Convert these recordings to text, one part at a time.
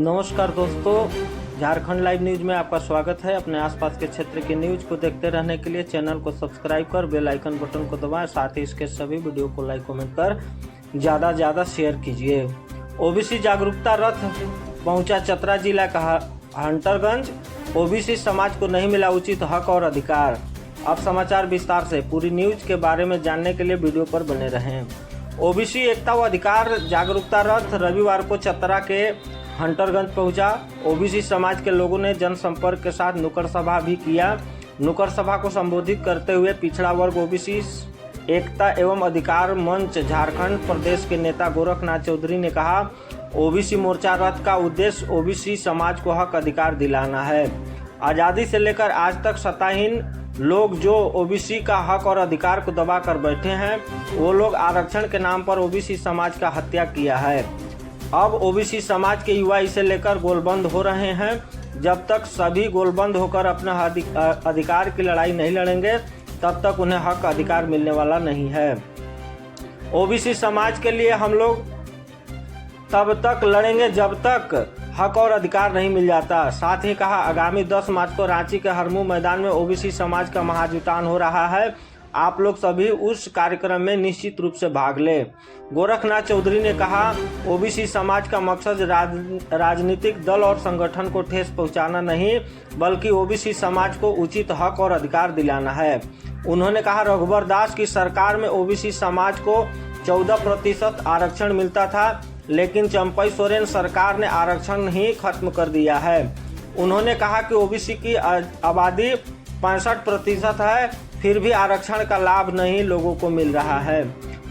नमस्कार दोस्तों, Jharkhand live news में आपका स्वागत है। अपने आसपास के क्षेत्र की न्यूज को देखते रहने के लिए चैनल को सब्सक्राइब कर बेल आइकन बटन को दबाएं। साथ ही इसके सभी वीडियो को लाइक कमेंट कर ज़्यादा शेयर कीजिए। ओबीसी जागरूकता रथ पहुंचा चतरा जिला का हंटरगंज। ओबीसी समाज को नहीं मिला उचित हक और अधिकार। अब समाचार विस्तार से। पूरी न्यूज के बारे में जानने के लिए वीडियो पर बने रहें। ओबीसी एकता व अधिकार जागरूकता रथ रविवार को चतरा के हंटरगंज पहुंचा। ओबीसी समाज के लोगों ने जनसंपर्क के साथ नुक्कड़ सभा भी किया। नुक्कड़ सभा को संबोधित करते हुए पिछड़ा वर्ग ओबीसी एकता एवं अधिकार मंच झारखंड प्रदेश के नेता गोरखनाथ चौधरी ने कहा, ओबीसी मोर्चा रथ का उद्देश्य ओबीसी समाज को हक अधिकार दिलाना है। आज़ादी से लेकर आज तक सत्ताहीन लोग जो ओबीसी का हक और अधिकार को दबा कर बैठे हैं, वो लोग आरक्षण के नाम पर ओबीसी समाज का हत्या किया है। अब ओबीसी समाज के युवा इसे लेकर गोलबंद हो रहे हैं। जब तक सभी गोलबंद होकर अपना अधिकार की लड़ाई नहीं लड़ेंगे, तब तक उन्हें हक अधिकार मिलने वाला नहीं है। ओबीसी समाज के लिए हम लोग तब तक लड़ेंगे जब तक हक और अधिकार नहीं मिल जाता। साथ ही कहा, आगामी 10 मार्च को रांची के हरमू मैदान में ओबीसी समाज का महाजुटान हो रहा है। आप लोग सभी उस कार्यक्रम में निश्चित रूप से भाग लें। गोरखनाथ चौधरी ने कहा, ओबीसी समाज का मकसद राजनीतिक दल और संगठन को ठेस पहुंचाना नहीं, बल्कि ओबीसी समाज को उचित हक और अधिकार दिलाना है। उन्होंने कहा, रघुवर दास की सरकार में ओबीसी समाज को 14% आरक्षण मिलता था, लेकिन चंपई सोरेन सरकार ने आरक्षण ही खत्म कर दिया है। उन्होंने कहा कि ओबीसी की आबादी 65% है, फिर भी आरक्षण का लाभ नहीं लोगों को मिल रहा है।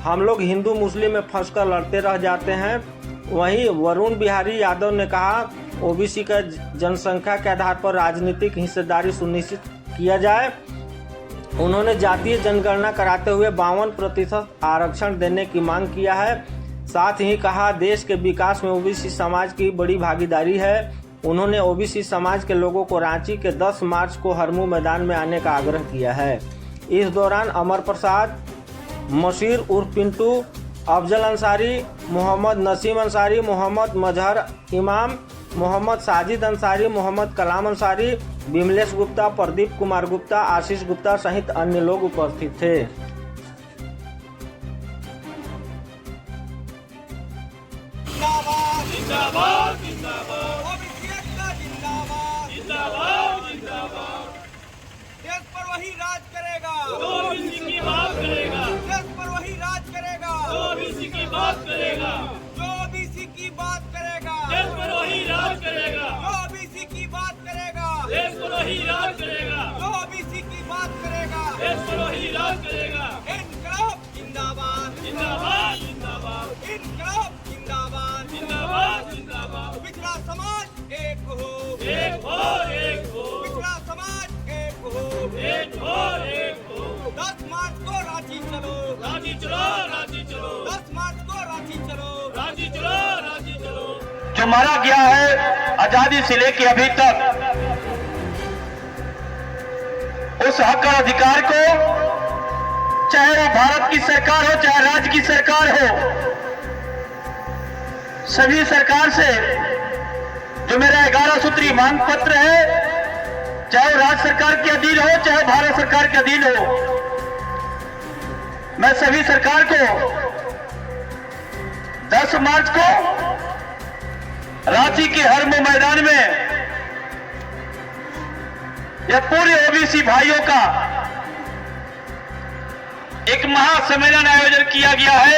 हम लोग हिंदू मुस्लिम में फंसकर लड़ते रह जाते हैं। वहीं वरुण बिहारी यादव ने कहा, ओबीसी का जनसंख्या के आधार पर राजनीतिक हिस्सेदारी सुनिश्चित किया जाए। उन्होंने जातीय जनगणना कराते हुए 52% आरक्षण देने की मांग किया है। साथ ही कहा, देश के विकास में ओबीसी समाज की बड़ी भागीदारी है। उन्होंने ओबीसी समाज के लोगों को रांची के 10 मार्च को हरमू मैदान में आने का आग्रह किया है। इस दौरान अमर प्रसाद, मशीर उर्फ पिंटू, अफजल अंसारी, मोहम्मद नसीम अंसारी, मोहम्मद मजहर इमाम, मोहम्मद साजिद अंसारी, मोहम्मद कलाम अंसारी, विमलेश गुप्ता, प्रदीप कुमार गुप्ता, आशीष गुप्ता सहित अन्य लोग उपस्थित थे। जिंदाबाद जिंदाबाद ओबीसी एकता जिंदाबाद जिंदाबाद जिंदाबाद। देश पर वही राज करेगा जो ओबीसी की बात करेगा। देश पर वही राज करेगा जो ओबीसी की बात करेगा। जो ओबीसी की बात करेगा देश पर वही राज करेगा। जो ओबीसी की बात करेगा देश पर वही राज करेगा। जो ओबीसी की बात करेगा देश पर वही राज करेगा। इनकलाब जिंदाबाद जिंदाबाद जिंदाबाद। इनकलाब जिंदाबाद जिंदाबाद जिंदाबाद। पिछड़ा समाज एक हो एक हो एक हो। पिछड़ा समाज एक हो एक हो एक हो। 10 मार्च को रांची चलो रांची चलो रांची चलो। 10 मार्च को रांची चलो रांची चलो रांची चलो। जो मारा गया है आजादी से लेके अभी तक, उस हक और अधिकार को, चाहे वो भारत की सरकार हो चाहे राज्य की सरकार हो, सभी सरकार से जो मेरा 11 सूत्री मांग पत्र है, चाहे राज्य सरकार के अधीन हो चाहे भारत सरकार के अधीन हो, मैं सभी सरकार को 10 मार्च को रांची के हरमू मैदान में यह पूरे ओबीसी भाइयों का एक महासम्मेलन आयोजन किया गया है।